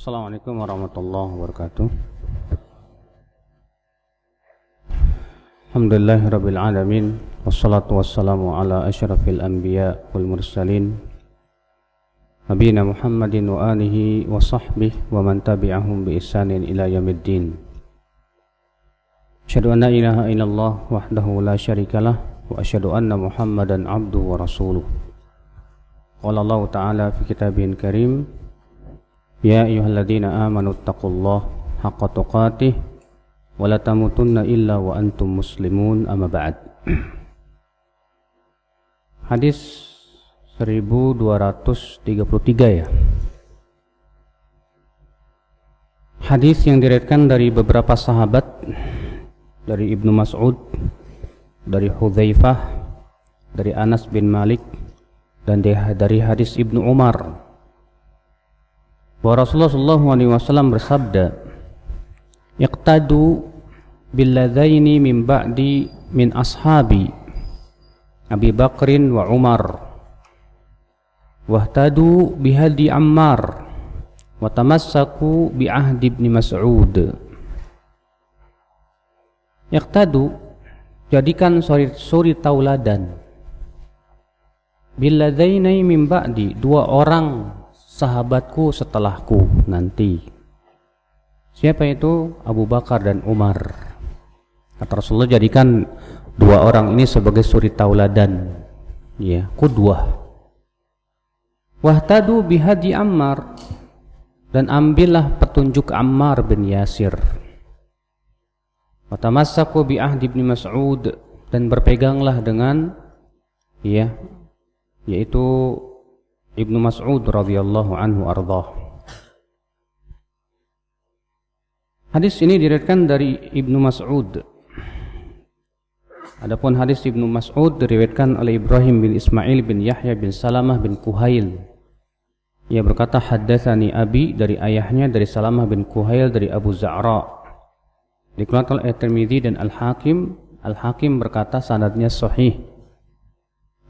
Assalamualaikum warahmatullahi wabarakatuh. Alhamdulillahirabbil alamin wassalatu wassalamu ala asyrafil anbiya wal mursalin nabiyina Muhammadin wa alihi wa sahbihi wa man tabi'ahum bi ihsanin ila yaumiddin. Asyhadu an la ilaha illallah wahdahu la syarikalah wa asyhadu anna Muhammadan abduhu wa rasuluh. Qala Allah ta'ala fi kitabihil karim, ya ayyuhalladzina amanu taqullaha haqqa tuqatih wa la tamutunna illa wa antum muslimun, amma ba'd. Hadis 1233 ya. Hadis yang diriwayatkan dari beberapa sahabat, dari Ibnu Mas'ud, dari Hudzaifah, dari Anas bin Malik, dan dari hadis Ibnu Umar bahwa Rasulullah SAW bersabda, iqtadu billadzaini min ba'di min ashabi Abi Bakrin wa Umar wahtadu bihadi Ammar wa tamassaku bi ahdi Ibn Mas'ud. Iqtadu, jadikan suri tauladan, billadzaini min ba'di, dua orang sahabatku setelahku nanti. Siapa itu? Abu Bakar dan Umar. Kata Rasulullah, jadikan dua orang ini sebagai suri tauladan, ya, qudwah. Wahtadu bihadi Ammar, dan ambillah petunjuk Ammar bin Yasir. Watamassaku bi ahdi Ibn Mas'ud, dan berpeganglah dengan, ya, yaitu Ibnu Mas'ud radhiyallahu anhu ardhah. Hadis ini diriwayatkan dari Ibnu Mas'ud. Adapun hadis Ibnu Mas'ud diriwayatkan oleh Ibrahim bin Ismail bin Yahya bin Salamah bin Kuhail. Ia berkata, haddatsani abi, dari ayahnya dari Salamah bin Kuhail dari Abu Za'ra. Dikeluarkan oleh Tirmidzi dan Al-Hakim. Al-Hakim berkata sanadnya sahih.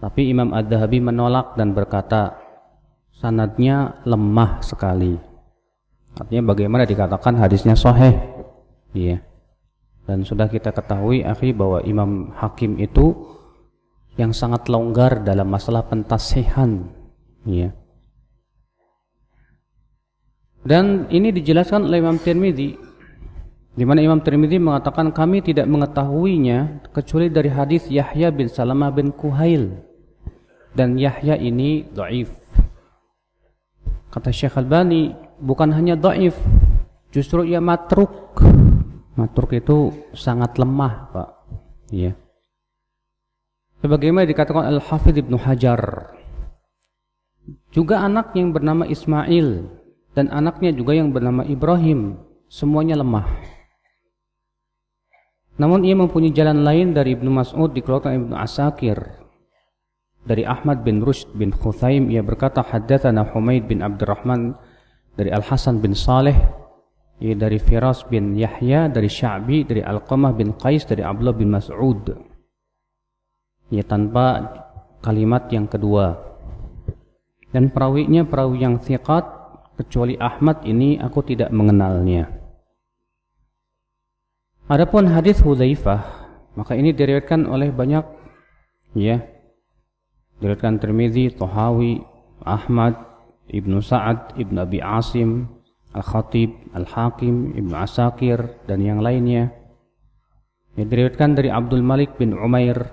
Tapi Imam Adz-Dzahabi menolak dan berkata sanadnya lemah sekali. Artinya bagaimana dikatakan hadisnya sahih? Iya. Dan sudah kita ketahui akhi bahwa Imam Hakim itu yang sangat longgar dalam masalah pentasihan. Iya. Dan ini dijelaskan oleh Imam Tirmidzi, di mana Imam Tirmidzi mengatakan kami tidak mengetahuinya kecuali dari hadis Yahya bin Salamah bin Kuhail. Dan Yahya ini dhaif. Kata Syekh Albani, bukan hanya dhaif, justru ia matruk. Matruk itu sangat lemah, Pak. Iya. Sebagaimana dikatakan Al-Hafidz Ibnu Hajar. Juga anak yang bernama Ismail dan anaknya juga yang bernama Ibrahim, semuanya lemah. Namun ia mempunyai jalan lain dari Ibnu Mas'ud, dikeluarkan Ibnu Asakir. Dari Ahmad bin Rushd bin Khuthaim, ia berkata, haddatsana Humaid bin Abdurrahman dari Al-Hasan bin Saleh, ia dari Firas bin Yahya dari Sya'bi, dari Alqamah bin Qais dari Abdullah bin Mas'ud. Ia tanpa kalimat yang kedua. Dan perawinya perawi yang thiqat, kecuali Ahmad ini aku tidak mengenalnya. Adapun hadis Hudzaifah, maka ini diriwayatkan oleh banyak, ya, diriwayatkan Tirmidzi, Tahawi, Ahmad, Ibnu Sa'ad, Ibnu Abi Asim, Al-Khatib, Al-Hakim, Ibnu Asakir, dan yang lainnya. Ini diriwayatkan dari Abdul Malik bin Umair,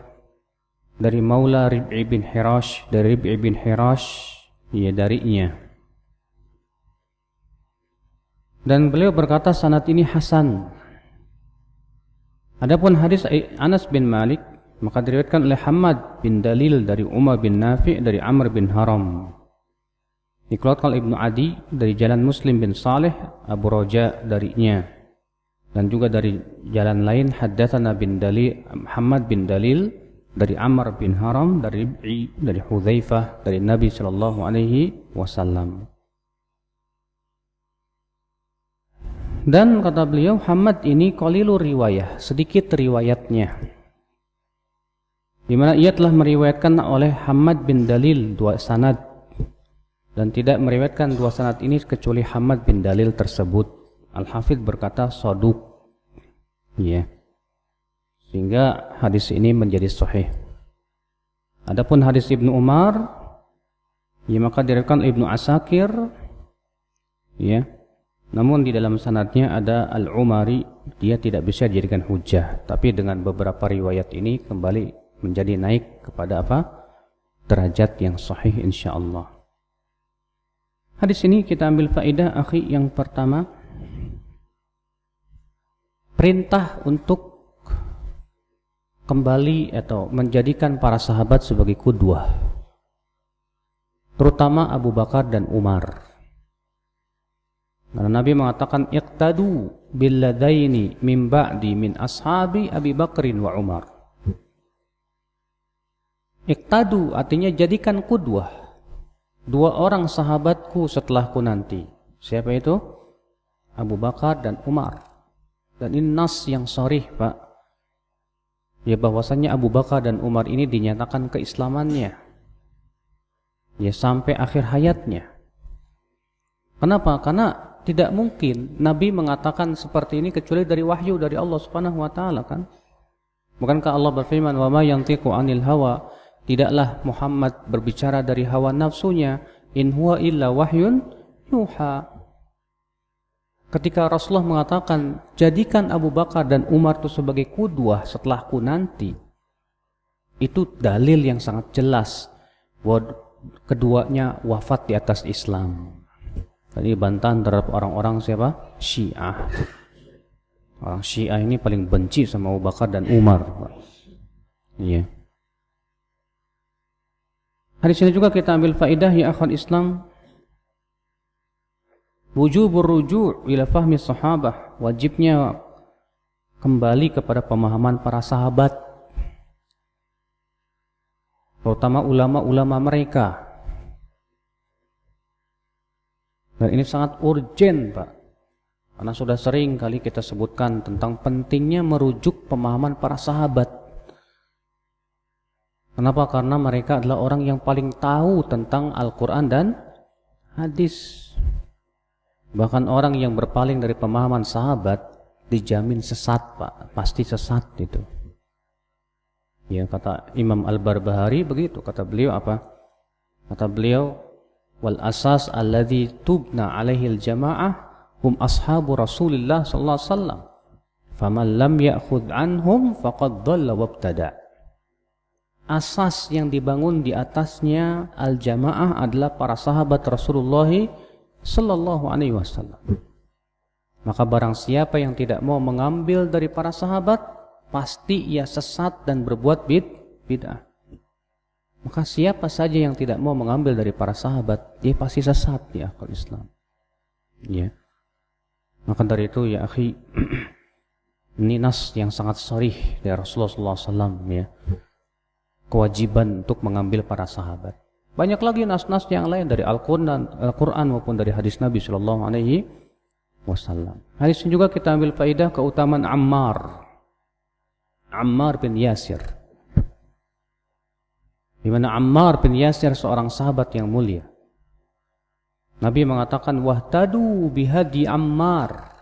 dari Maula Rib'i bin Hirash, dari Rib'i bin Hirash, ya, darinya. Dan beliau berkata sanad ini hasan. Adapun hadis Anas bin Malik, maka diriwayatkan oleh Hamad bin Dalil dari Umar bin Nafi' dari Amr bin Haram. Dikeluarkan oleh Ibnu Adi dari jalan Muslim bin Saleh, Abu Raja darinya. Dan juga dari jalan lain haddatsana bin Dalil, Hamad bin Dalil dari Amr bin Haram dari Rib'i dari Hudzaifah dari Nabi sallallahu alaihi wasallam. Dan kata beliau, Hamad ini qalilur riwayah, sedikit riwayatnya. Di mana ia telah meriwayatkan oleh Hamad bin Dalil dua sanad dan tidak meriwayatkan dua sanad ini kecuali Hamad bin Dalil tersebut. Al-Hafidz berkata saduq, ya, sehingga hadis ini menjadi sahih. Adapun hadis Ibnu Umar, ya, maka diriwayatkan Ibnu Asakir, ya, namun di dalam sanadnya ada Al-Umari, dia tidak bisa dijadikan hujjah, tapi dengan beberapa riwayat ini kembali menjadi naik kepada apa? Derajat yang sahih insyaallah. Hadis ini kita ambil faedah akhi yang pertama, perintah untuk kembali atau menjadikan para sahabat sebagai qudwah, terutama Abu Bakar dan Umar. Karena Nabi mengatakan iqtadu billadaini min ba'di min ashabi Abi Bakrin wa Umar. Iqtadu artinya jadikan qudwah dua orang sahabatku setelahku nanti. Siapa itu? Abu Bakar dan Umar. Dan ini nas yang sharih, Pak. Ya, bahwasanya Abu Bakar dan Umar ini dinyatakan keislamannya, ya, sampai akhir hayatnya. Kenapa? Karena tidak mungkin Nabi mengatakan seperti ini kecuali dari wahyu dari Allah Subhanahu wa taala, kan? Bukankah Allah berfirman, "Wa ma yantiqu 'anil hawa", tidaklah Muhammad berbicara dari hawa nafsunya, in huwa illa wahyun yuha. Ketika Rasulullah mengatakan jadikan Abu Bakar dan Umar itu sebagai qudwah setelahku nanti, itu dalil yang sangat jelas bahwa keduanya wafat di atas Islam. Tadi bantahan terhadap orang-orang siapa? Syiah. Orang Syiah ini paling benci sama Abu Bakar dan Umar. Iya. Hadis ini juga kita ambil faedah ya akhwat Islam, wujubur ruju' ila fahmi sahabah, wajibnya kembali kepada pemahaman para sahabat, terutama ulama-ulama mereka. Dan ini sangat urgen, Pak, karena sudah sering kali kita sebutkan tentang pentingnya merujuk pemahaman para sahabat. Kenapa? Karena mereka adalah orang yang paling tahu tentang Al-Quran dan hadis. Bahkan orang yang berpaling dari pemahaman sahabat dijamin sesat, Pak. Pasti sesat itu. Ya, kata Imam Al-Barbahari begitu. Kata beliau apa? Kata beliau, wal asas alladhi tubna alaihil jama'ah hum ashabu Rasulillah sallallahu alaihi wasallam. Faman lam ya'khudh anhum faqad dhalla wabtada'. Asas yang dibangun di atasnya al-jamaah adalah para sahabat Rasulullah sallallahu alaihi wasallam. Maka barang siapa yang tidak mau mengambil dari para sahabat, pasti ia sesat dan berbuat bid'ah. Maka siapa saja yang tidak mau mengambil dari para sahabat, dia pasti sesat di akal Islam. Ya. Maka dari itu ya akhi, ini nas yang sangat sharih dari Rasulullah sallallahu alaihi wasallam, ya. Kewajiban untuk mengambil para sahabat. Banyak lagi nas-nas yang lain dari Al-Quran maupun dari hadis Nabi Sallallahu Alaihi Wasallam. Hadis ini juga kita ambil faedah keutamaan Ammar bin Yasir. Di mana Ammar bin Yasir seorang sahabat yang mulia. Nabi mengatakan wahtadu bihadi Ammar,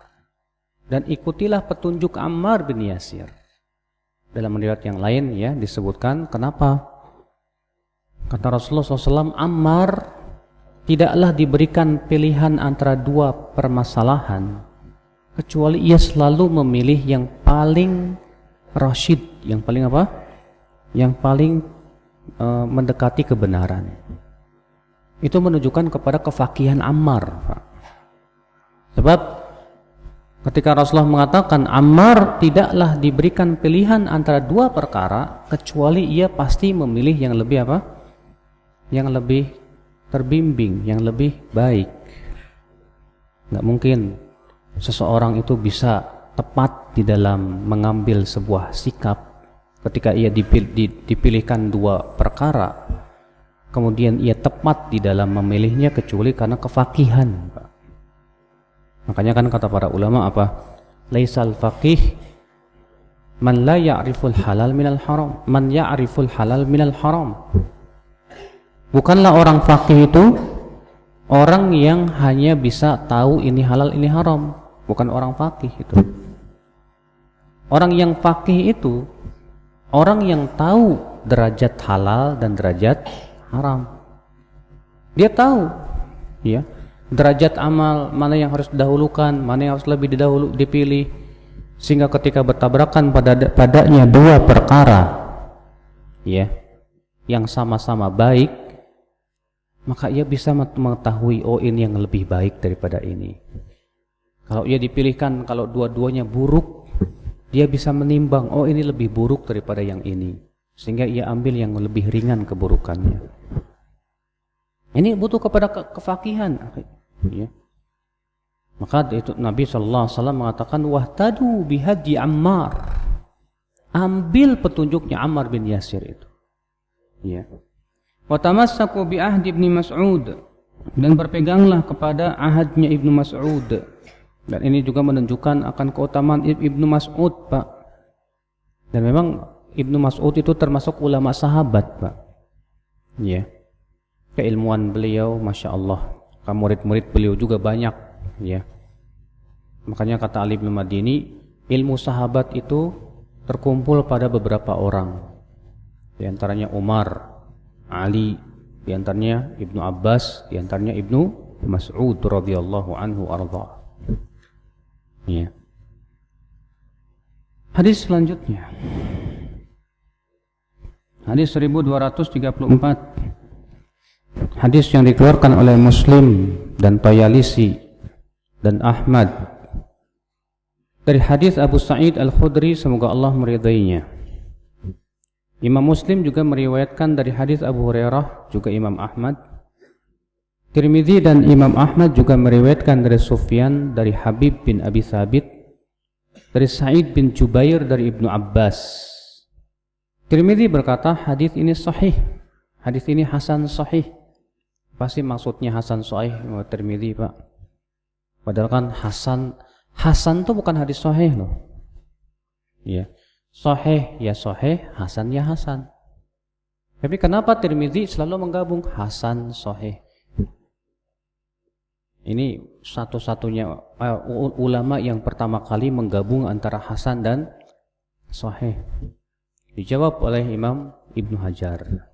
dan ikutilah petunjuk Ammar bin Yasir. Dalam riwayat yang lain ya disebutkan kenapa? Kata Rasulullah SAW, Ammar tidaklah diberikan pilihan antara dua permasalahan kecuali ia selalu memilih yang paling rasyid, yang paling apa? Yang paling mendekati kebenaran. Itu menunjukkan kepada kefakihan Ammar, Pak. Sebab ketika Rasulullah mengatakan Ammar tidaklah diberikan pilihan antara dua perkara kecuali ia pasti memilih yang lebih apa? Yang lebih terbimbing, yang lebih baik. Nggak mungkin seseorang itu bisa tepat di dalam mengambil sebuah sikap ketika ia dipilihkan dua perkara, kemudian ia tepat di dalam memilihnya kecuali karena kefakihan, Pak. Makanya kan kata para ulama apa? Laisal faqih man la ya'riful halal minal haram, man ya'riful halal minal haram. Bukanlah orang faqih itu orang yang hanya bisa tahu ini halal ini haram, bukan orang faqih itu. Orang yang faqih itu orang yang tahu derajat halal dan derajat haram. Dia tahu ya, derajat amal mana yang harus didahulukan, mana yang harus lebih dipilih, sehingga ketika bertabrakan padanya dua perkara ya yang sama-sama baik, maka ia bisa mengetahui oh ini yang lebih baik daripada ini. Kalau ia dipilihkan, kalau dua-duanya buruk, dia bisa menimbang oh ini lebih buruk daripada yang ini, sehingga ia ambil yang lebih ringan keburukannya. Ini butuh kepada kefakihan ya. Maka itu Nabi SAW mengatakan wahtadu bihadi Ammar, ambil petunjuknya Ammar bin Yasir itu ya. Wa tamassaku bi ahdi Ibnu Mas'ud, dan berpeganglah kepada ahadnya Ibnu Mas'ud. Dan ini juga menunjukkan akan keutamaan Ibnu Mas'ud, Pak. Dan memang Ibnu Mas'ud itu termasuk ulama sahabat, Pak. Ya. Keilmuan beliau Masya Allah, murid-murid beliau juga banyak ya. Makanya kata Ali bin Madini, ilmu sahabat itu terkumpul pada beberapa orang, di antaranya Umar, Ali, di antaranya Ibnu Abbas, di antaranya Ibnu Mas'ud radhiyallahu anhu arda. Ya. Hadis selanjutnya, hadis 1234. Hadis yang dikeluarkan oleh Muslim dan Tayalisi dan Ahmad dari hadis Abu Sa'id Al-Khudri, semoga Allah meridainya. Imam Muslim juga meriwayatkan dari hadis Abu Hurairah, juga Imam Ahmad. Tirmidzi dan Imam Ahmad juga meriwayatkan dari Sufyan dari Habib bin Abi Thabit, dari Sa'id bin Jubair dari Ibnu Abbas. Tirmidzi berkata hadis ini sahih, hadis ini hasan sahih. Pasti maksudnya hasan sahih Tirmidzi, Pak. Padahal kan hasan itu bukan hadis sahih loh. Ya. Sahih ya sahih, hasan ya hasan. Tapi kenapa Tirmidzi selalu menggabung hasan sahih? Ini satu-satunya ulama yang pertama kali menggabung antara hasan dan sahih. Dijawab oleh Imam Ibnu Hajar.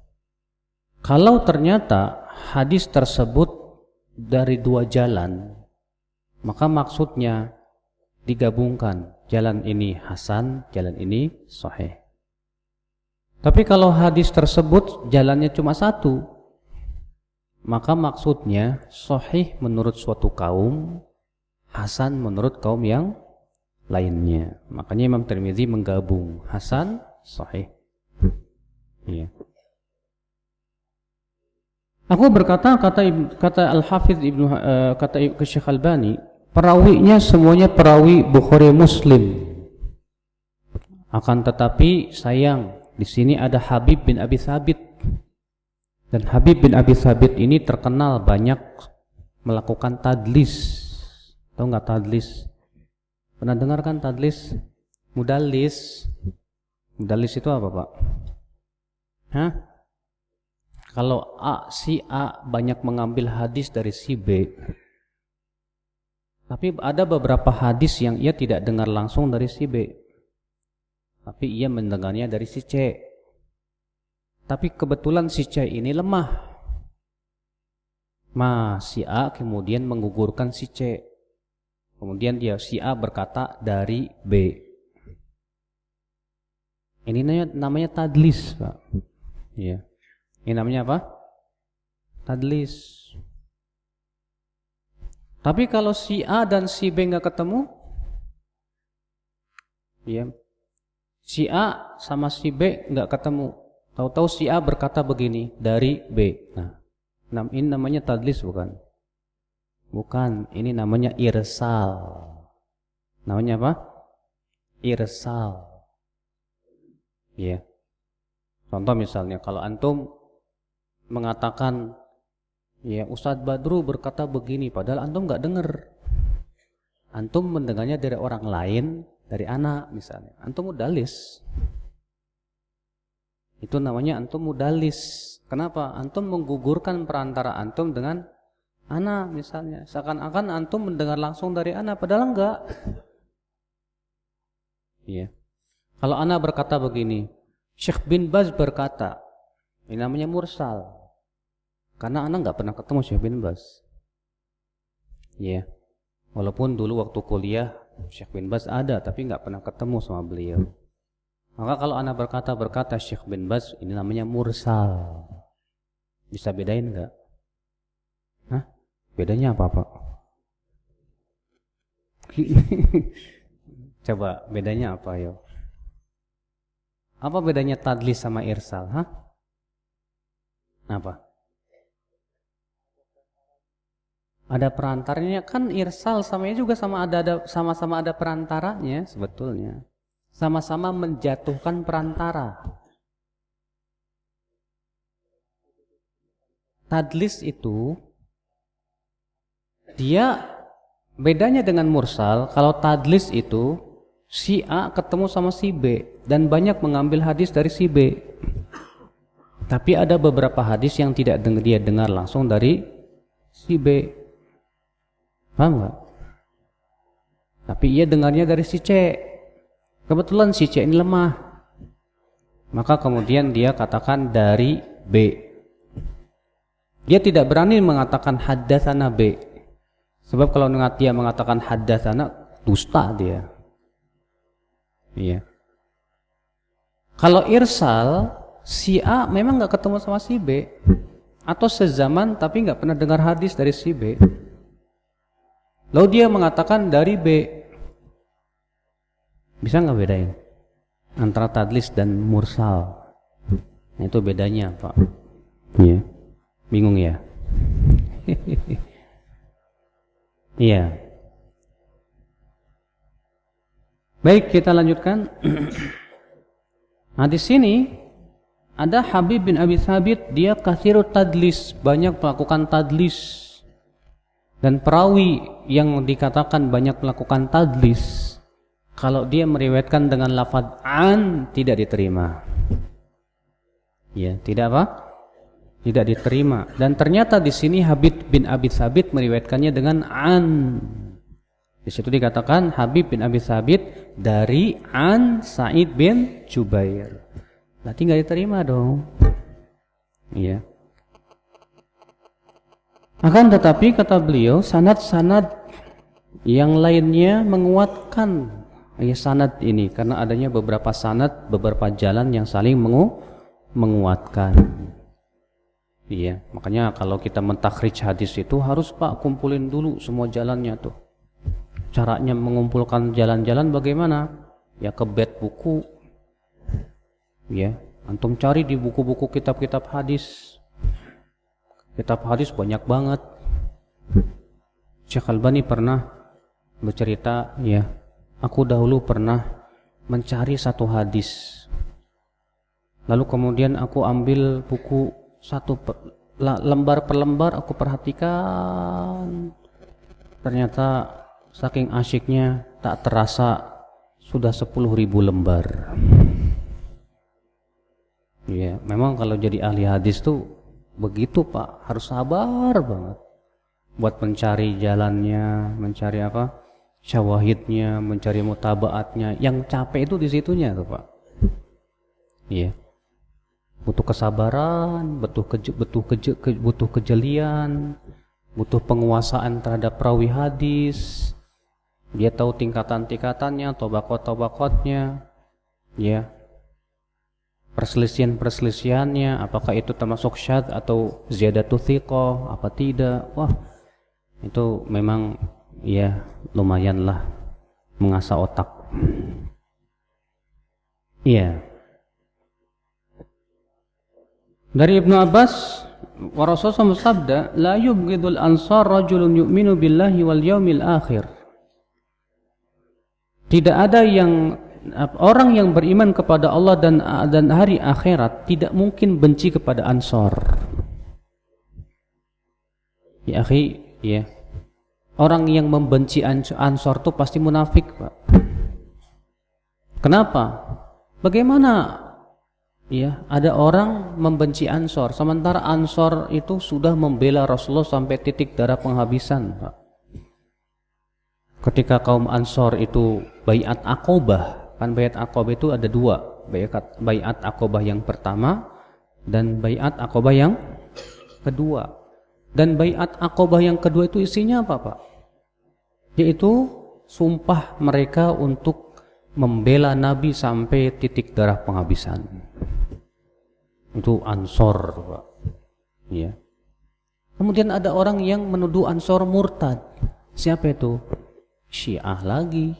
Kalau ternyata hadis tersebut dari dua jalan, maka maksudnya digabungkan, jalan ini hasan, jalan ini sahih. Tapi kalau hadis tersebut jalannya cuma satu, maka maksudnya sahih menurut suatu kaum, hasan menurut kaum yang lainnya. Makanya Imam Tirmidzi menggabung hasan, sahih. Iya. Aku berkata, kata Al-Hafidz Ibnu kata Syekh Albani, perawinya semuanya perawi Bukhari Muslim. Akan tetapi sayang, di sini ada Habib bin Abi Thabit. Dan Habib bin Abi Thabit ini terkenal banyak melakukan tadlis. Tahu nggak tadlis? Pernah dengar kan tadlis? Mudallis. Mudallis itu apa, Pak? Hah? Kalau si A banyak mengambil hadis dari si B, tapi ada beberapa hadis yang ia tidak dengar langsung dari si B, tapi ia mendengarnya dari si C. Tapi kebetulan si C ini lemah, si A kemudian menggugurkan si C. Kemudian si A berkata dari B. Ini namanya tadlis, Pak. Ya. Ini namanya apa? Tadlis. Tapi kalau si A dan si B nggak ketemu, ya, si A sama si B nggak ketemu. Tahu-tahu si A berkata begini dari B. Nah, ini namanya tadlis bukan? Bukan. Ini namanya irsal. Namanya apa? Irsal. Ya. Contoh misalnya, kalau antum mengatakan, ya Ustadz Badru berkata begini, padahal antum nggak dengar. Antum mendengarnya dari orang lain, dari anak misalnya. Antum mudallis. Itu namanya antum mudallis. Kenapa? Antum menggugurkan perantara antum dengan ana misalnya, seakan-akan antum mendengar langsung dari ana, padahal enggak. Iya. Kalau ana berkata begini, Syekh bin Baz berkata, ini namanya mursal. Karena ana enggak pernah ketemu Syekh bin Baz. Iya. Walaupun dulu waktu kuliah Syekh bin Baz ada, tapi enggak pernah ketemu sama beliau. Maka kalau ana berkata Syekh bin Baz, ini namanya mursal. Bisa bedain enggak? Hah? Bedanya apa, Pak? Coba bedanya apa, yo? Apa bedanya tadlis sama irsal, hah? Apa? Ada perantaranya, kan irsal samanya juga sama-sama ada perantaranya sebetulnya. Sama-sama menjatuhkan perantara. Tadlis itu dia bedanya dengan mursal. Kalau tadlis itu si A ketemu sama si B dan banyak mengambil hadis dari si B. Tapi ada beberapa hadis yang tidak dia dengar langsung dari si B. Paham nggak? Tapi ia dengarnya dari si C. Kebetulan si C ini lemah. Maka kemudian dia katakan dari B. Dia tidak berani mengatakan haddatsana B. Sebab kalau dia mengatakan haddatsana, dusta dia. Iya. Kalau irsal, si A memang nggak ketemu sama si B, atau sezaman tapi nggak pernah dengar hadis dari si B. Lalu dia mengatakan dari B. Bisa nggak bedain antara tadlis dan mursal? Nah, itu bedanya, Pak. Iya. Bingung ya? Iya. Baik, kita lanjutkan. Nah, di sini ada Habib bin Abi Thabit, dia katsirut tadlis, banyak melakukan tadlis. Dan perawi yang dikatakan banyak melakukan tadlis, kalau dia meriwayatkan dengan lafaz an, tidak diterima. Ya, tidak apa? Tidak diterima. Dan ternyata di sini Habib bin Abi Thabit meriwayatkannya dengan an. Di situ dikatakan Habib bin Abi Thabit dari an Sa'id bin Jubair. Berarti nggak diterima dong. Iya. Akan tetapi kata beliau, sanad-sanad yang lainnya menguatkan sanad ini karena adanya beberapa sanad, beberapa jalan yang saling menguatkan. Iya, makanya kalau kita mentakhrij hadis itu harus Pak kumpulin dulu semua jalannya tuh. Caranya mengumpulkan jalan-jalan bagaimana? Ya ke bed buku. Ya, antum cari di buku-buku kitab-kitab hadis. Kitab hadis banyak banget. Syekh Albani pernah bercerita, ya, aku dahulu pernah mencari satu hadis. Lalu kemudian aku ambil buku lembar per lembar aku perhatikan, ternyata saking asyiknya tak terasa sudah 10.000 lembar. Ya, memang kalau jadi ahli hadis tuh begitu Pak, harus sabar banget buat mencari jalannya, mencari apa? Syawahidnya, mencari mutabaatnya. Yang capek itu di situnya tuh Pak. Iya. Butuh kesabaran, butuh kejelian, butuh penguasaan terhadap perawi hadis. Dia tahu tingkatan-tingkatannya, tobaqot-tobaqotnya, ya. Perselisihan-perselisihannya, apakah itu termasuk syadz atau ziyadatu thiqah, apa tidak. Wah, itu memang ya lumayanlah mengasah otak. Iya. Dari Ibnu Abbas, wa Rasulullah bersabda, la yubghidul ansar rajulun yu'minu billahi wal yaumil akhir. Tidak ada orang yang beriman kepada Allah dan hari akhirat tidak mungkin benci kepada Ansor. Ya akhi, ya. Orang yang membenci Ansor itu pasti munafik, Pak. Kenapa? Bagaimana Ya, ada orang membenci Ansor, sementara Ansor itu sudah membela Rasulullah sampai titik darah penghabisan, Pak. Ketika kaum Ansor itu baiat Aqobah, kan baiat Aqobah itu ada dua, baiat Aqobah yang pertama dan baiat Aqobah yang kedua. Dan baiat Aqobah yang kedua itu isinya apa, Pak? Yaitu sumpah mereka untuk membela Nabi sampai titik darah penghabisan. Itu Ansor, Pak. Ya. Kemudian ada orang yang menuduh Ansor murtad. Siapa itu? Syiah lagi.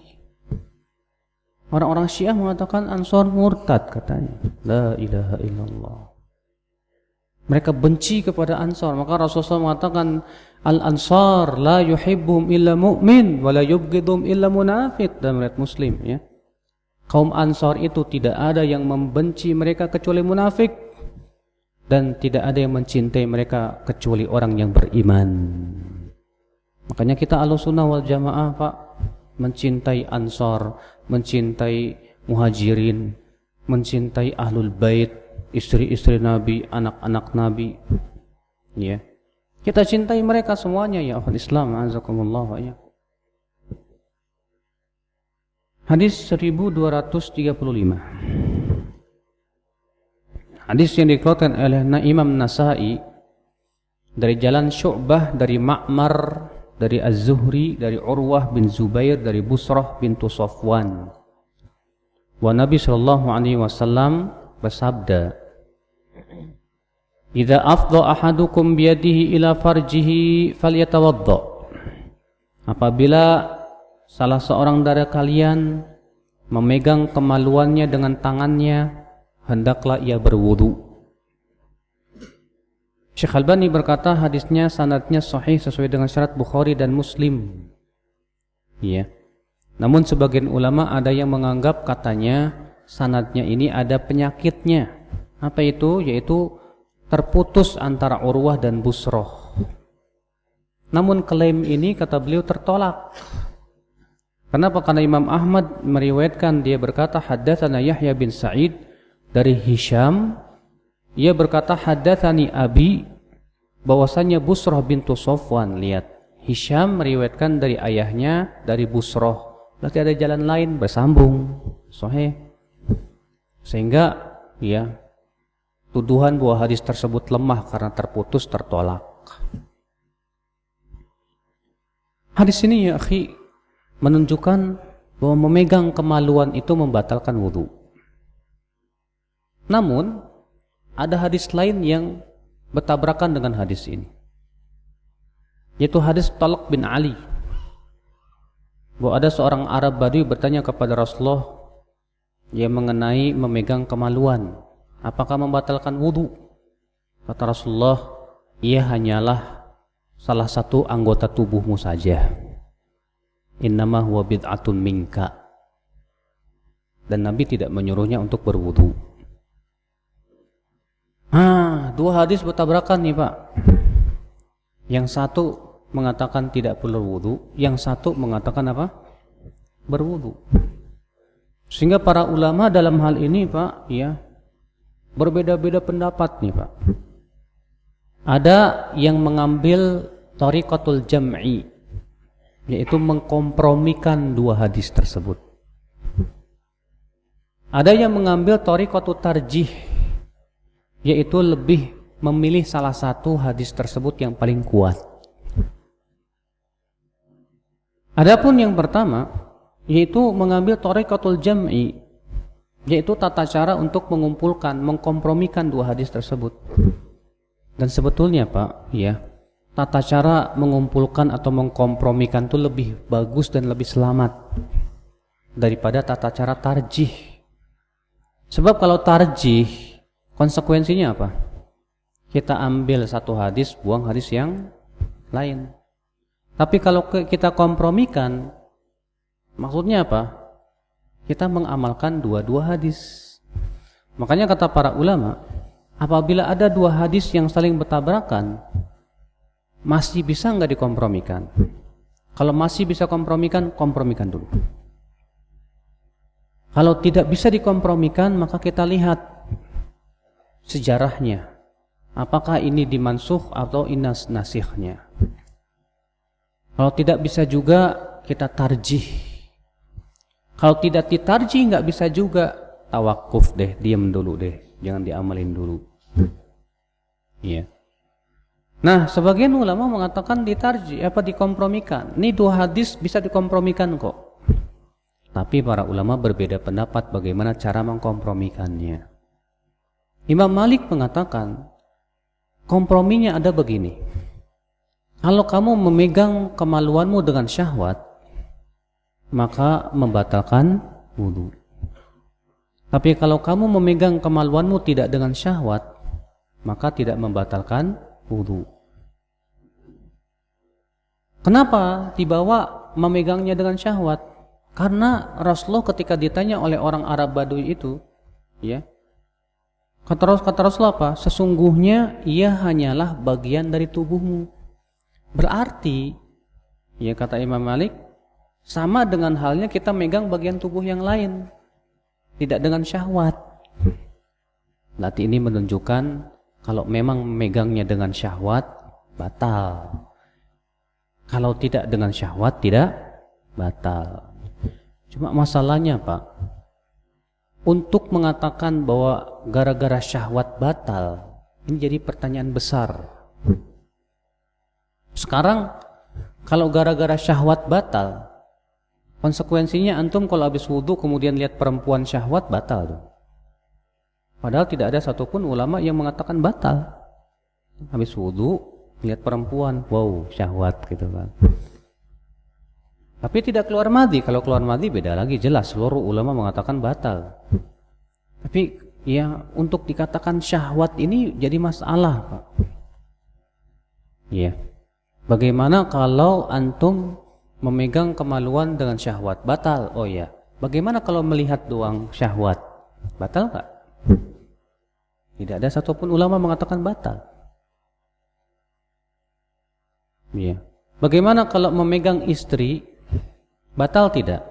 Orang-orang Syiah mengatakan Ansor murtad katanya. La ilaha illallah. Mereka benci kepada Ansor, maka Rasulullah mengatakan Al-Ansar la yuhibbum illa mu'min wa la yubghidum illa munafiq, dalam riwayat Muslim, ya. Kaum Ansar itu tidak ada yang membenci mereka kecuali munafik, dan tidak ada yang mencintai mereka kecuali orang yang beriman. Makanya kita Ahlussunnah wal Jamaah, Pak, mencintai Ansar, mencintai Muhajirin, mencintai Ahlul Bait, istri-istri Nabi, anak-anak Nabi, ya. Kita cintai mereka semuanya, ya akhwat Islam, azakumullah ya. Hadis 1235. Hadis yang dikeluarkan oleh Imam Nasa'i dari jalan Syu'bah, dari Ma'mar, dari Az-Zuhri, dari Urwah bin Zubair, dari Busrah bintu Safwan. Wa Nabi sallallahu alaihi wasallam bersabda, "Idza afdha ahadukum biyadihi ila farjihi falyatawadda." Apabila salah seorang dari kalian memegang kemaluannya dengan tangannya, hendaklah ia berwudu. Syekh Albani berkata hadisnya sanadnya sahih sesuai dengan syarat Bukhari dan Muslim. Ya. Namun sebagian ulama ada yang menganggap katanya sanadnya ini ada penyakitnya. Apa itu? Yaitu terputus antara Urwah dan Busroh. Namun klaim ini kata beliau tertolak. Kenapa? Karena Imam Ahmad meriwayatkan, dia berkata haddatsana Yahya bin Sa'id dari Hisham, ia berkata haddatsani Abi, bahwasanya Busrah bintu Safwan. Lihat, Hisham meriwayatkan dari ayahnya dari Busrah, berarti ada jalan lain bersambung, sahih. Sehingga ya, tuduhan bahwa hadis tersebut lemah karena terputus tertolak. Hadis ini ya akhi menunjukkan bahwa memegang kemaluan itu membatalkan wudu. Namun ada hadis lain yang bertabrakan dengan hadis ini, yaitu hadis Talq bin Ali, bahwa ada seorang Arab Badui bertanya kepada Rasulullah yang mengenai memegang kemaluan, apakah membatalkan wudu? Kata Rasulullah, ia hanyalah salah satu anggota tubuhmu saja. Innama huwa bid'atun minka. Dan Nabi tidak menyuruhnya untuk berwudu. Dua hadis bertabrakan nih, Pak. Yang satu mengatakan tidak perlu wudu, yang satu mengatakan apa? Berwudu. Sehingga para ulama dalam hal ini, Pak, ya, berbeda-beda pendapat nih, Pak. Ada yang mengambil thariqatul jam'i, yaitu mengkompromikan dua hadis tersebut. Ada yang mengambil thariqatul tarjih, yaitu lebih memilih salah satu hadis tersebut yang paling kuat. Adapun yang pertama, yaitu mengambil thariqatul jam'i, yaitu tata cara untuk mengumpulkan, mengkompromikan dua hadis tersebut. Dan sebetulnya, Pak, ya, tata cara mengumpulkan atau mengkompromikan itu lebih bagus dan lebih selamat daripada tata cara tarjih. Sebab kalau tarjih, konsekuensinya apa? Kita ambil satu hadis, buang hadis yang lain. Tapi kalau kita kompromikan, maksudnya apa? Kita mengamalkan dua-dua hadis. Makanya kata para ulama, apabila ada dua hadis yang saling bertabrakan, masih bisa nggak dikompromikan? Kalau masih bisa kompromikan, kompromikan dulu. Kalau tidak bisa dikompromikan, maka kita lihat sejarahnya. Apakah ini dimansuh atau inas nasihnya? Kalau tidak bisa juga kita tarjih. Kalau tidak ditarjih nggak bisa juga, tawakuf deh, diam dulu deh, jangan diamalin dulu. Iya. Nah, sebagian ulama mengatakan ditarjih, dikompromikan. Ini dua hadis bisa dikompromikan kok. Tapi para ulama berbeda pendapat bagaimana cara mengkompromikannya. Imam Malik mengatakan, komprominya ada begini. Kalau kamu memegang kemaluanmu dengan syahwat, maka membatalkan wudu. Tapi kalau kamu memegang kemaluanmu tidak dengan syahwat, maka tidak membatalkan wudu. Kenapa dibawa memegangnya dengan syahwat? Karena Rasulullah ketika ditanya oleh orang Arab Baduy itu, ya, kata Rasulullah apa? Sesungguhnya ia hanyalah bagian dari tubuhmu. Berarti, ya kata Imam Malik, sama dengan halnya kita megang bagian tubuh yang lain, tidak dengan syahwat. Berarti ini menunjukkan kalau memang megangnya dengan syahwat, batal. Kalau tidak dengan syahwat, tidak batal. Cuma masalahnya Pak, untuk mengatakan bahwa gara-gara syahwat batal, ini jadi pertanyaan besar. Sekarang kalau gara-gara syahwat batal, konsekuensinya antum kalau habis wudu kemudian lihat perempuan syahwat, batal tuh. Padahal tidak ada satupun ulama yang mengatakan batal. Habis wudu lihat perempuan, wow, syahwat gitu kan. Tapi tidak keluar madhi. Kalau keluar madhi beda lagi, jelas seluruh ulama mengatakan batal. Tapi ya untuk dikatakan syahwat ini jadi masalah, Pak. Iya. Bagaimana kalau antum memegang kemaluan dengan syahwat? Batal. Oh ya. Bagaimana kalau melihat doang syahwat? Batal enggak? Tidak ada satupun ulama mengatakan batal. Iya. Bagaimana kalau memegang istri? Batal tidak?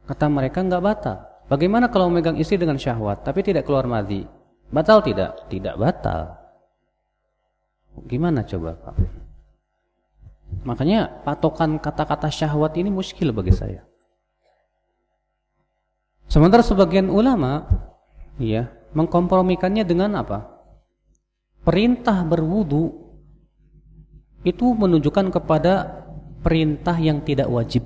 Kata mereka enggak batal. Bagaimana kalau memegang istri dengan syahwat tapi tidak keluar madhi? Batal tidak? Tidak batal. Gimana coba Pak? Makanya patokan kata-kata syahwat ini muskil bagi saya. Sementara sebagian ulama ya mengkompromikannya dengan apa? Perintah berwudu itu menunjukkan kepada perintah yang tidak wajib.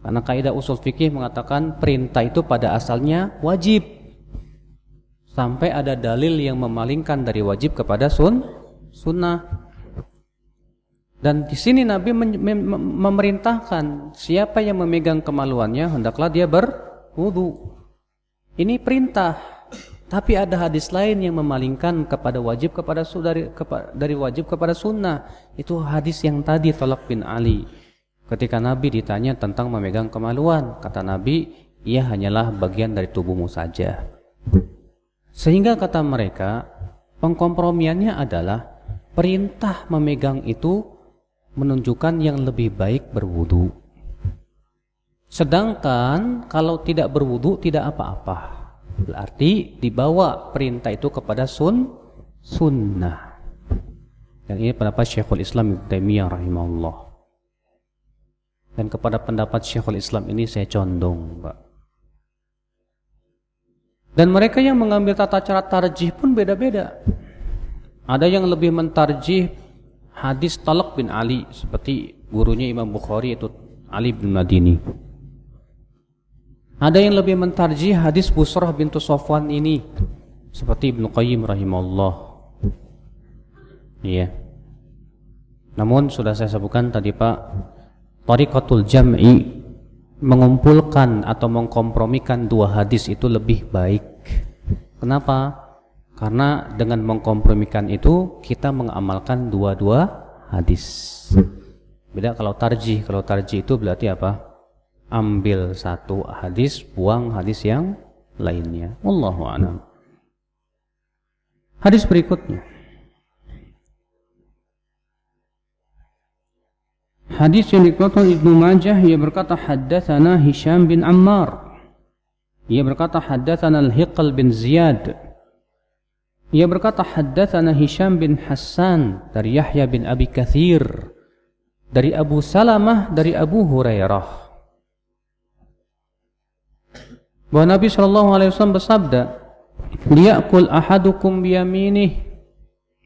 Karena kaidah usul fikih mengatakan perintah itu pada asalnya wajib. Sampai ada dalil yang memalingkan dari wajib kepada sunnah. Dan di sini Nabi memerintahkan siapa yang memegang kemaluannya hendaklah dia berwudu. Ini perintah. Tapi ada hadis lain yang memalingkan kepada wajib kepada dari wajib kepada sunnah. Itu hadis yang tadi Talaq bin Ali. Ketika Nabi ditanya tentang memegang kemaluan, kata Nabi, ia hanyalah bagian dari tubuhmu saja. Sehingga kata mereka, pengkompromiannya adalah perintah memegang itu menunjukkan yang lebih baik berwudu. Sedangkan kalau tidak berwudu tidak apa-apa. Berarti dibawa perintah itu kepada sunnah. Dan ini pendapat Syekhul Islam Ibnu Taimiyah rahimahullah. Dan kepada pendapat Syekhul Islam ini saya condong, Pak. Dan mereka yang mengambil tata cara tarjih pun beda-beda. Ada yang lebih mentarjih hadis Talaq bin Ali seperti gurunya Imam Bukhari itu Ali bin Madini. Ada yang lebih mentarjih hadis Busrah bintu Safwan ini seperti Ibnu Qayyim rahimahullah. Iya. Namun sudah saya sebutkan tadi Pak, Thariqatul Jam'i mengumpulkan atau mengkompromikan dua hadis itu lebih baik. Kenapa? Karena dengan mengkompromikan itu kita mengamalkan dua-dua hadis. Beda kalau tarjih. Kalau tarjih itu berarti apa? Ambil satu hadis, buang hadis yang lainnya. Wallahu a'lam. Hadis berikutnya. Hadis yang dikeluarkan Ibnu Majah, ia berkata haddatsana Hisham bin Ammar. Ia berkata haddatsana Al-Hiqal bin Ziyad Ia berkata, haddatsana Hisham bin Hassan dari Yahya bin Abi Katsir dari Abu Salamah dari Abu Hurairah bahwa Nabi SAW bersabda, liya'kul ahadukum biyaminih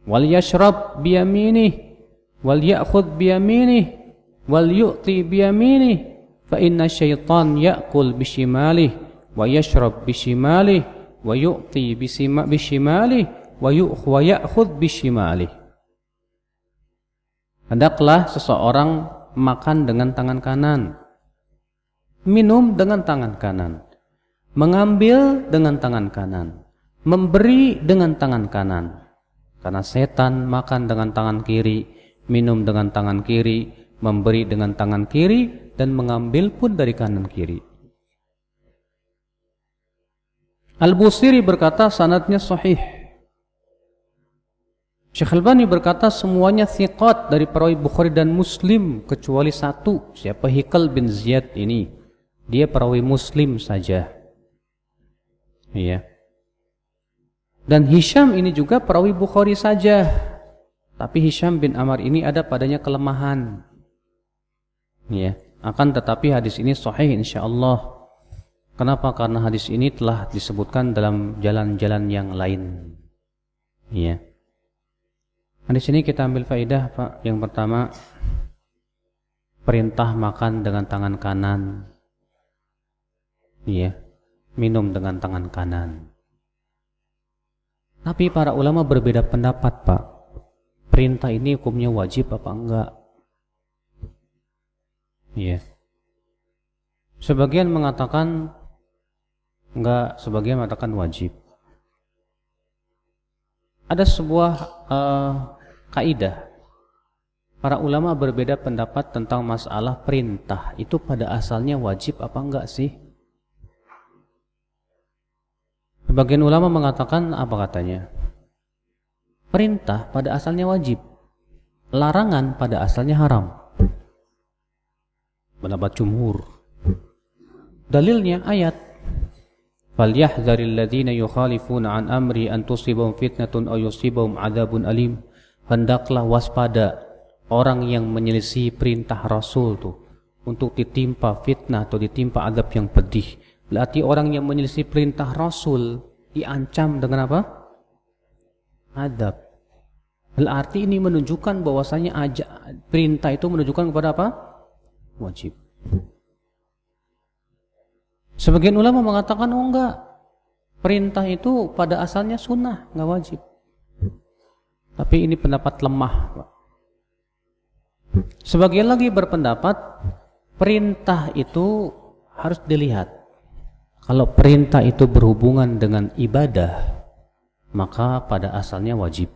wal yashrab biyaminih wal ya'khudh biyaminih wal yu'ti biyaminih fa inna syaitan ya'kul bishimalih wa yashrab bishimalih wa yu'ti bishimalih wa ya'khudh bishimalih. Hendaklah seseorang makan dengan tangan kanan, minum dengan tangan kanan, mengambil dengan tangan kanan, memberi dengan tangan kanan. Karena setan makan dengan tangan kiri, minum dengan tangan kiri, memberi dengan tangan kiri, dan mengambil pun dari kanan kiri. Al-Busiri berkata sanadnya sahih. Syekh Albani berkata semuanya thiqat dari perawi Bukhari dan Muslim kecuali satu, siapa Hikal bin Ziyad ini. Dia perawi Muslim saja. Iya. Dan Hisham ini juga perawi Bukhari saja. Tapi Hisham bin Ammar ini ada padanya kelemahan. Iya. Akan tetapi hadis ini sahih insyaallah. Kenapa? Karena hadis ini telah disebutkan dalam jalan-jalan yang lain. Iya. Hadis ini kita ambil faedah, Pak. Yang pertama, perintah makan dengan tangan kanan. Iya. Minum dengan tangan kanan. Tapi para ulama berbeda pendapat, Pak. Perintah ini hukumnya wajib apa enggak? Iya. Sebagian mengatakan enggak, sebagian mengatakan wajib. Ada sebuah kaidah. Para ulama berbeda pendapat tentang masalah perintah itu pada asalnya wajib apa enggak sih? Sebagian ulama mengatakan apa katanya? Perintah pada asalnya wajib, larangan pada asalnya haram. Pendapat jumhur. Dalilnya ayat. Falyahdharil ladzina yukhalifuna an amri an tusibahum fitnatun aw yusibahum adzabun alim. Hendaklah waspada orang yang menyelisih perintah Rasul tuh untuk ditimpa fitnah atau ditimpa azab yang pedih. Berarti orang yang menyelisih perintah Rasul diancam dengan apa? Azab. Berarti ini menunjukkan bahwasanya perintah itu menunjukkan kepada apa? Wajib. Sebagian ulama mengatakan oh enggak, perintah itu pada asalnya sunnah, enggak wajib. Tapi ini pendapat lemah, Pak. Sebagian lagi berpendapat perintah itu harus dilihat. Kalau perintah itu berhubungan dengan ibadah, maka pada asalnya wajib.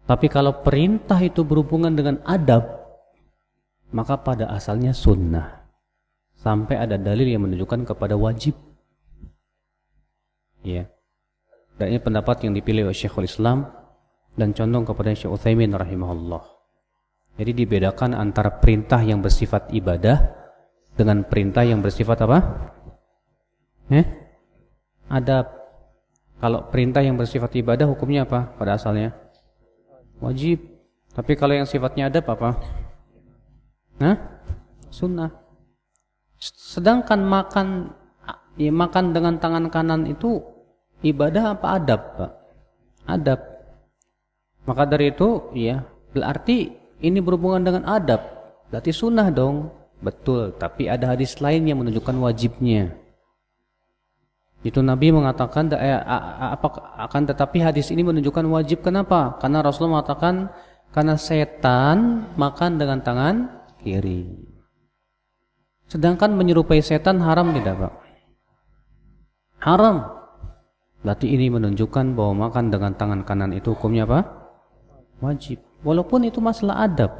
Tapi kalau perintah itu berhubungan dengan adab, maka pada asalnya sunnah. Sampai ada dalil yang menunjukkan kepada wajib. Ya. Dan ini pendapat yang dipilih oleh Syekhul Islam dan condong kepada Syekh Utsaimin rahimahullah. Jadi dibedakan antara perintah yang bersifat ibadah dengan perintah yang bersifat apa? Adab. Kalau perintah yang bersifat ibadah hukumnya apa pada asalnya? Wajib. Tapi kalau yang sifatnya adab apa? Sunnah. Sedangkan makan dengan tangan kanan itu ibadah apa adab, Pak? Adab. Maka dari itu, ya, berarti ini berhubungan dengan adab. Berarti sunnah dong. Betul, tapi ada hadis lain yang menunjukkan wajibnya. Itu Nabi mengatakan akan tetapi hadis ini menunjukkan wajib. Kenapa? Karena Rasulullah mengatakan karena setan makan dengan tangan kiri. Sedangkan menyerupai setan haram tidak, Pak? Haram. Berarti ini menunjukkan bahwa makan dengan tangan kanan itu hukumnya apa? Wajib. Walaupun itu masalah adab.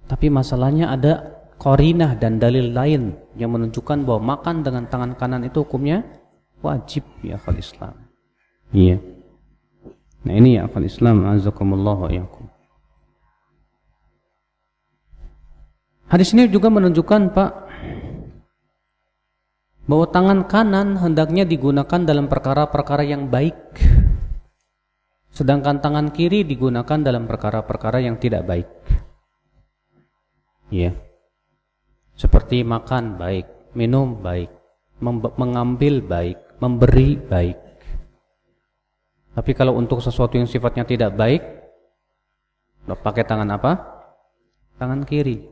Tapi masalahnya ada qarinah dan dalil lain yang menunjukkan bahwa makan dengan tangan kanan itu hukumnya wajib ya akhal Islam. Iya. Nah ini ya akhal Islam, azakumullah wa iyyakum. Hadis ini juga menunjukkan, Pak, bahwa tangan kanan hendaknya digunakan dalam perkara-perkara yang baik. Sedangkan tangan kiri digunakan dalam perkara-perkara yang tidak baik. Ya. Seperti makan baik, minum baik, mengambil baik, memberi baik. Tapi kalau untuk sesuatu yang sifatnya tidak baik, pakai tangan apa? Tangan kiri.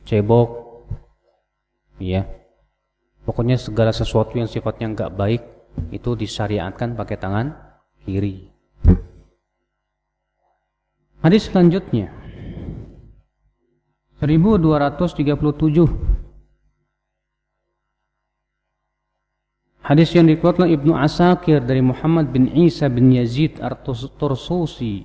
Cebok. Ya. Pokoknya segala sesuatu yang sifatnya enggak baik itu disyariatkan pakai tangan kiri. Hadis selanjutnya 1237. Hadis yang dikeluarkan Ibnu Asakir dari Muhammad bin Isa bin Yazid At-Tursusi.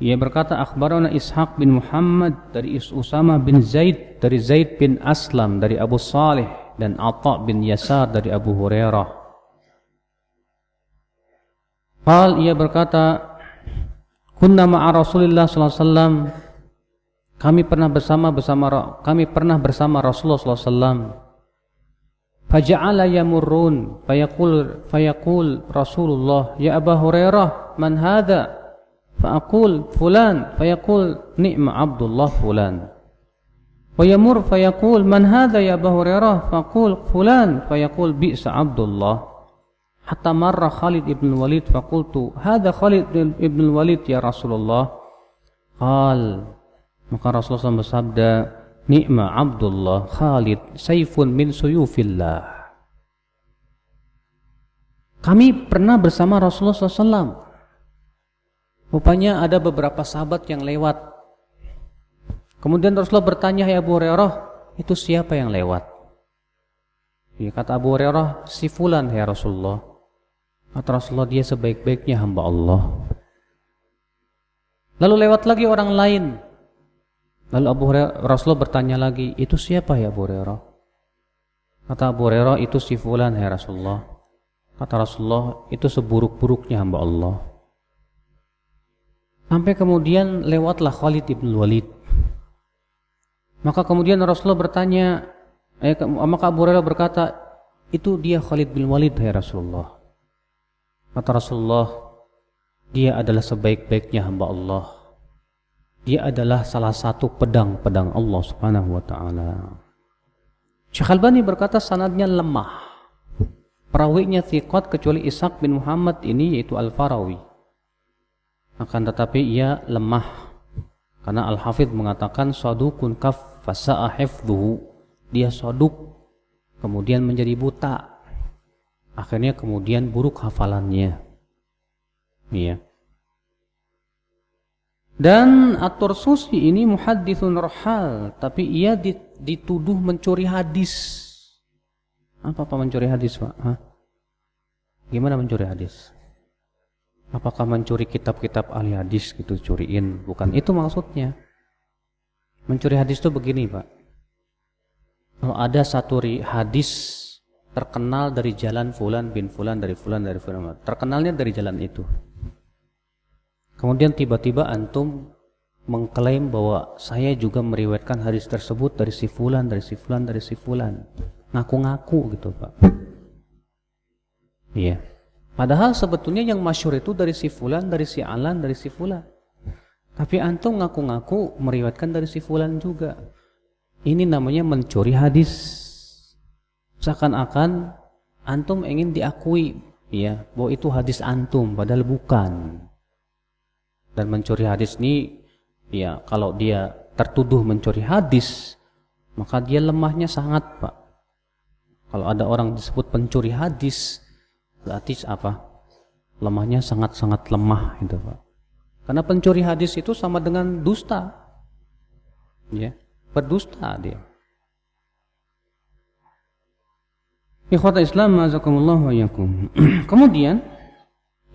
Ia berkata, akhbarana Ishaq bin Muhammad dari Usama bin Zaid dari Zaid bin Aslam dari Abu Salih dan Atha bin Yasar dari Abu Hurairah. Ia berkata, kunna ma'a Rasulillah sallallahu alaihi wasallam, kami pernah bersama Rasulullah sallallahu alaihi wasallam. Faja'ala yamurrun fayaqul Rasulullah, ya Abu Hurairah, man hadha? Fa'aqul fulan, fayaqul ni'ma Abdullah fulan. Wa yamur fayaqul man hadha ya Abu Hurairah? Faqul fulan, fayaqul bi'sa Abdullah. Hatta marra Khalid ibn Walid faqultu hadha Khalid ibn Walid ya Rasulullah. Qal, maka Rasulullah SAW bersabda, ni'ma Abdullah Khalid saifun min suyufillah. Kami pernah bersama Rasulullah SAW. Rupanya ada beberapa sahabat yang lewat. Kemudian Rasulullah bertanya, ya Abu Hurairah, itu siapa yang lewat? Ya, kata Abu Hurairah, si fulan ya Rasulullah. Kata Rasulullah, dia sebaik-baiknya hamba Allah. Lalu lewat lagi orang lain. Lalu Rasulullah bertanya lagi, itu siapa ya Abu Hurairah? Kata Abu Hurairah, itu si fulan ya Rasulullah. Kata Rasulullah, itu seburuk-buruknya hamba Allah. Sampai kemudian lewatlah Khalid ibn Walid. Maka kemudian Rasulullah bertanya, maka Abu Hurairah berkata, itu dia Khalid bin Walid ya Rasulullah. Kata Rasulullah, dia adalah sebaik-baiknya hamba Allah. Dia adalah salah satu pedang-pedang Allah Subhanahu wa taala. Syekh Albani berkata sanadnya lemah. Perawinya thiqat kecuali Ishaq bin Muhammad ini, yaitu Al-Farawi. Akan tetapi ia lemah karena Al-Hafidh mengatakan sadukun kaf fasa'a hifdhuhu. Dia saduk kemudian menjadi buta. Akhirnya kemudian buruk hafalannya. Iya. Dan At-Tursusi ini muhadditsun rahal, tapi ia dituduh mencuri hadis. Apa mencuri hadis, Pak? Hah? Gimana mencuri hadis? Apakah mencuri kitab-kitab ahli hadis gitu, curiin? Bukan itu maksudnya. Mencuri hadis itu begini, Pak. Kalau ada satu hadis terkenal dari jalan fulan bin fulan dari fulan dari fulan, terkenalnya dari jalan itu. Kemudian tiba-tiba antum mengklaim bahwa saya juga meriwayatkan hadis tersebut dari si fulan, dari si fulan, dari si fulan. Ngaku-ngaku gitu, Pak. Iya. Padahal sebetulnya yang masyhur itu dari si fulan, dari si alan, dari si fulan. Tapi antum ngaku-ngaku meriwayatkan dari si fulan juga. Ini namanya mencuri hadis. Seakan-akan antum ingin diakui, ya, bahwa itu hadis antum, padahal bukan. Dan mencuri hadis ini, ya, kalau dia tertuduh mencuri hadis, maka dia lemahnya sangat, Pak. Kalau ada orang disebut pencuri hadis, berarti apa? Lemahnya sangat-sangat lemah itu, Pak. Karena pencuri hadis itu sama dengan dusta. Ya, berdusta dia. Ikhwatul Islam, azakumullah wa iyyakum. Kemudian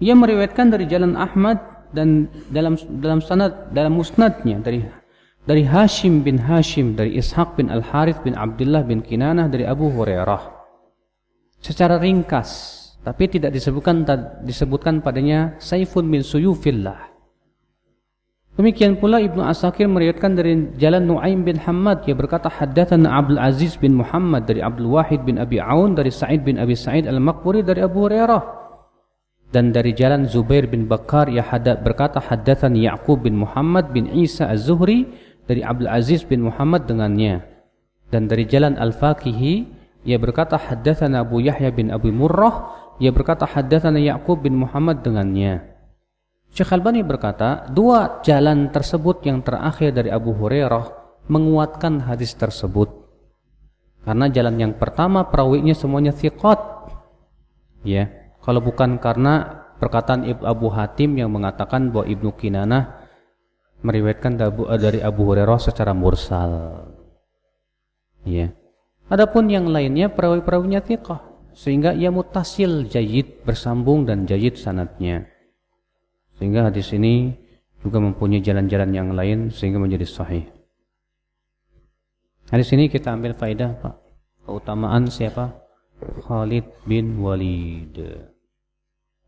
ia meriwayatkan dari jalan Ahmad dan dalam sanad, dalam musnadnya dari Hashim bin Hashim, dari Ishaq bin Al-Harith bin Abdullah bin Kinanah dari Abu Hurairah. Secara ringkas, tapi tidak disebutkan padanya saifun min suyufillah. Demikian pula Ibnu Asakir meriwayatkan dari jalan Nu'aim bin Hammad, ia berkata haddatsana Abdul Aziz bin Muhammad dari Abdul Wahid bin Abi Aun dari Sa'id bin Abi Sa'id Al-Maqburi dari Abu Hurairah. Dan dari jalan Zubair bin Bakar berkata haddatsani Ya'qub bin Muhammad bin Isa Az-Zuhri dari Abdul Aziz bin Muhammad dengannya. Dan dari jalan Al-Fakihi ia berkata haddatsana Abu Yahya bin Abi Murrah, ia berkata haddatsana Ya'qub bin Muhammad dengannya. Syekh Albani berkata, dua jalan tersebut yang terakhir dari Abu Hurairah menguatkan hadis tersebut. Karena jalan yang pertama perawinya semuanya thiqat. Ya, kalau bukan karena perkataan Abu Hatim yang mengatakan bahwa Ibnu Kinanah meriwayatkan dari Abu Hurairah secara mursal. Ya. Adapun yang lainnya perawi-perawinya thiqah, sehingga ia muttasil jayyid, bersambung dan jayyid sanadnya. Sehingga hadis ini juga mempunyai jalan-jalan yang lain sehingga menjadi sahih. Hadis ini kita ambil faedah, Pak. Keutamaan siapa? Khalid bin Walid.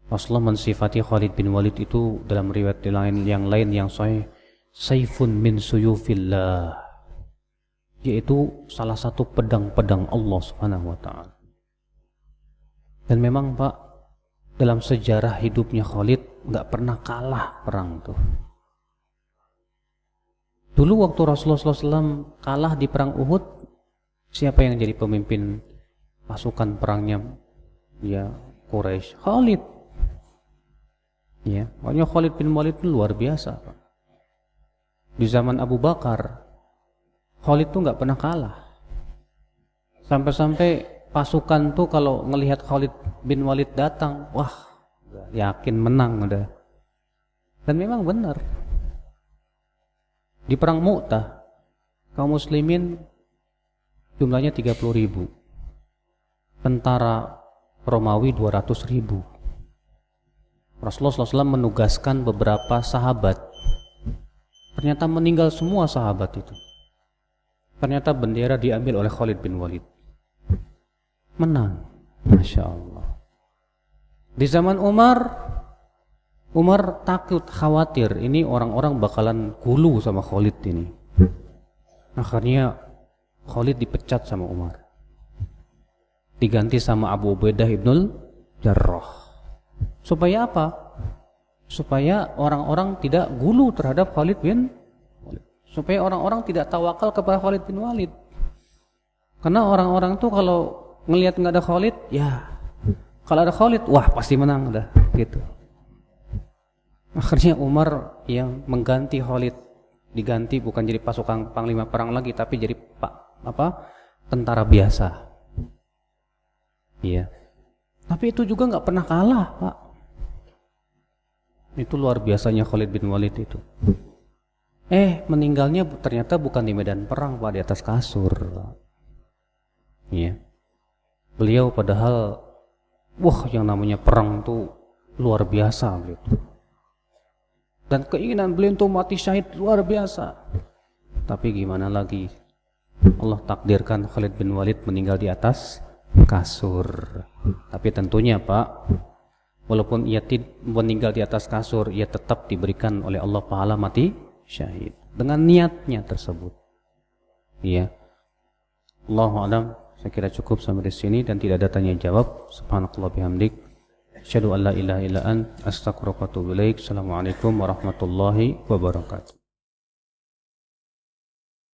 Rasulullah mensifati Khalid bin Walid itu dalam riwayat yang lain yang sahih, saifun min suyufillah, yaitu salah satu pedang-pedang Allah Subhanahu wa taala. Dan memang, Pak, dalam sejarah hidupnya Khalid nggak pernah kalah perang tuh. Dulu waktu Rasulullah SAW kalah di perang Uhud, siapa yang jadi pemimpin pasukan perangnya? Ya, Quraisy. Khalid. Ya, makanya Khalid bin Walid itu luar biasa, Pak. Di zaman Abu Bakar, Khalid tuh nggak pernah kalah. Sampai-sampai pasukan tuh kalau ngelihat Khalid bin Walid datang, wah, yakin menang udah. Dan memang benar. Di perang Mu'tah, kaum muslimin jumlahnya 30.000. Tentara Romawi 200.000. Rasulullah SAW menugaskan beberapa sahabat. Ternyata meninggal semua sahabat itu. Ternyata bendera diambil oleh Khalid bin Walid. Menang. Masya Allah. Di zaman Umar takut, khawatir ini orang-orang bakalan gulu sama Khalid ini. Akhirnya Khalid dipecat sama Umar, diganti sama Abu Ubaidah ibnul Jarrah. Supaya apa? Supaya orang-orang tidak gulu terhadap Khalid bin Walid. Supaya orang-orang tidak tawakal kepada Khalid bin Walid. Karena orang-orang tuh kalau ngelihat nggak ada Khalid, ya kalau ada Khalid, wah pasti menang dah gitu. Akhirnya Umar yang mengganti Khalid, diganti bukan jadi pasukan panglima perang lagi, tapi jadi tentara biasa. Iya. Tapi itu juga nggak pernah kalah, Pak. Itu luar biasanya Khalid bin Walid itu. Meninggalnya ternyata bukan di medan perang, Pak, di atas kasur. Iya. Beliau padahal yang namanya perang tuh luar biasa gitu. Dan keinginan beliau untuk mati syahid luar biasa. Tapi gimana lagi? Allah takdirkan Khalid bin Walid meninggal di atas kasur. Tapi tentunya, Pak, walaupun ia meninggal di atas kasur, ia tetap diberikan oleh Allah pahala mati syahid dengan niatnya tersebut. Iya. Allahu a'lam. Saya kira cukup sampai di sini dan tidak ada tanya jawab. Subhanakallah bihamdik. Asyhadu an la ilaha illa anta astaghfiruka wa atubu ilaik. Assalamualaikum warahmatullahi wabarakatuh.